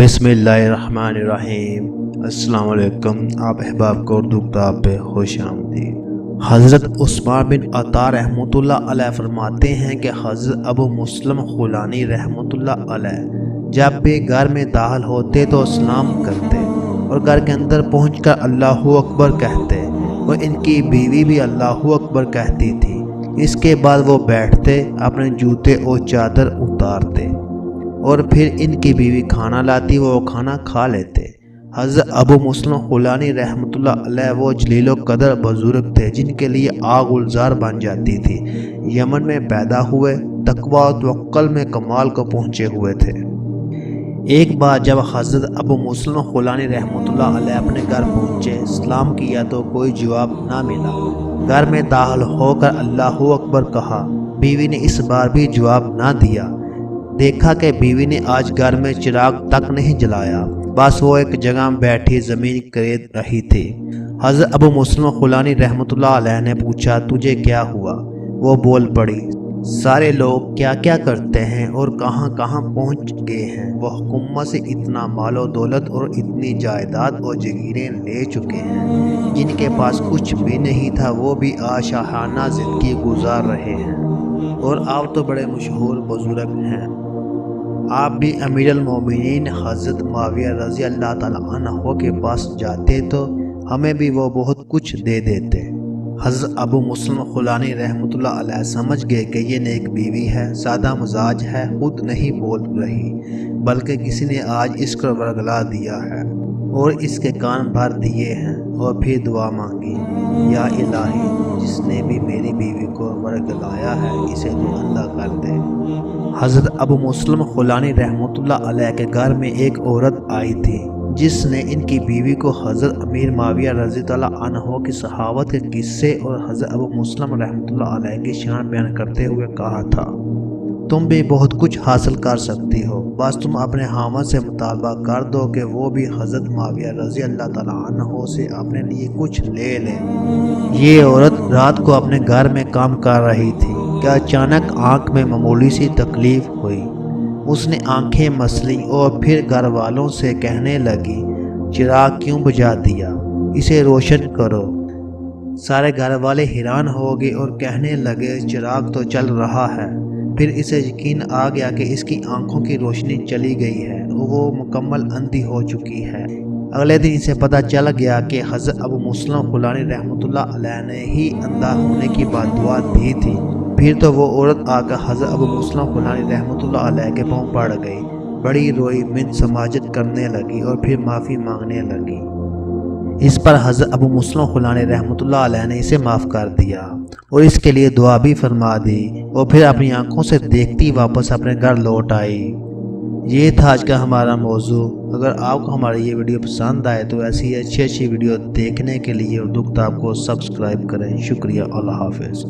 बिस्मिल्लाहिर्रहमानिर्रहीम। अस्सलाम वालेकुम। आप अहबाब को उर्दू किताब पे खुश आमदीद। हज़रत उस्मान बिन अता रहमतुल्लाह अलैह फरमाते हैं कि हज़रत अबू मुस्लिम खुलानी रहमतुल्लाह अलैह जब भी घर में दाखिल होते तो सलाम करते और घर के अंदर पहुंचकर अल्लाहु अकबर कहते और इनकी बीवी भी अल्लाहु अकबर कहती थी। इसके बाद वो बैठते, अपने जूते और चादर उतारते और फिर इनकी बीवी खाना लाती, वो खाना खा लेते। हज़रत अबू मुस्लिम खुलानी रहमतुल्लाह अलैह वो जलीलो कदर बुजुर्ग थे जिनके लिए आग गुलजार बन जाती थी। यमन में पैदा हुए, तकवा और तवक्कुल में कमाल को पहुँचे हुए थे। एक बार जब हज़रत अबू मुस्लिम खुलानी रहमतुल्लाह अलैह अपने घर पहुँचे, सलाम किया तो कोई जवाब ना मिला। घर में दाखिल होकर अल्लाहु अकबर कहा, बीवी ने इस बार भी जवाब ना दिया। देखा कि बीवी ने आज घर में चिराग तक नहीं जलाया, बस वो एक जगह बैठी ज़मीन करेद रही थी। हज़रत अबू मुस्लिम खुलानी रहमतुल्लाह अलैह ने पूछा, तुझे क्या हुआ? वो बोल पड़ी, सारे लोग क्या क्या करते हैं और कहाँ कहाँ पहुँच गए हैं। वो हुकूमत से इतना मालो दौलत और इतनी जायदाद और जगीरें ले चुके हैं, जिनके पास कुछ भी नहीं था वो भी आशाहाना ज़िंदगी गुजार रहे हैं। और आप तो बड़े मशहूर बुजुर्ग हैं, आप भी अमीरुल मोमिनीन हज़रत मुआविया रज़ी अल्लाह ताला अन्हु के पास जाते तो हमें भी वो बहुत कुछ दे देते। हज़रत अबू मुस्लिम खुलानी रहमतुल्लाह अलैह समझ गए कि ये नेक बीवी है, सादा मजाज है, खुद नहीं बोल रही बल्कि किसी ने आज इसको वर्गला दिया है और इसके कान भर दिए हैं। और फिर दुआ मांगी, या इलाही, जिसने भी मेरी बीवी को वर्गलाया है इसे तू अंधा कर दे। हज़रत अबू मुस्लिम खुलानी रहमतुल्लाह अलैह के घर में एक औरत आई थी जिसने इनकी बीवी को हज़रत अमीर मुआविया रज़ी अल्लाह अन्हु की सहावत के किस्से और हज़रत अबू मुस्लिम रहमतुल्लाह अलैह की शान बयान करते हुए कहा था, तुम भी बहुत कुछ हासिल कर सकती हो, बस तुम अपने हामद से मुतालबा कर दो कि वो भी हज़रत मुआविया रज़ी अल्लाह ताला अन्हु से अपने लिए कुछ ले ले। ये औरत रात को अपने घर में काम कर रही थी कि अचानक आंख में मामूली सी तकलीफ हुई। उसने आंखें मसली और फिर घर वालों से कहने लगी, चिराग क्यों बुझा दिया, इसे रोशन करो। सारे घर वाले हैरान हो गए और कहने लगे, चिराग तो चल रहा है। फिर इसे यकीन आ गया कि इसकी आंखों की रोशनी चली गई है, वो मुकम्मल अंधी हो चुकी है। अगले दिन इसे पता चल गया कि हज़रत अबू मुस्लिम खुलानी रहमतुल्लाह अलैह ने ही अंधा होने की बद्दुआ दी थी। फिर तो वो औरत आकर हज़रत अबू मुस्लिम खुलानी रहमतुल्लाह अलैह के पाँव पड़ गई, बड़ी रोई, मिन्नत समाजत करने लगी और फिर माफ़ी मांगने लगी। इस पर हज़रत अबू मुस्लिम खुलानी रहमतुल्लाह अलैह ने इसे माफ़ कर दिया और इसके लिए दुआ भी फरमा दी और फिर अपनी आंखों से देखती वापस अपने घर लौट आई। ये था आज का हमारा मौजू। अगर आपको हमारी ये वीडियो पसंद आए तो ऐसी अच्छी वीडियो देखने के लिए उर्दू किताब को सब्सक्राइब करें। शुक्रिया। अल्लाह हाफ़िज़।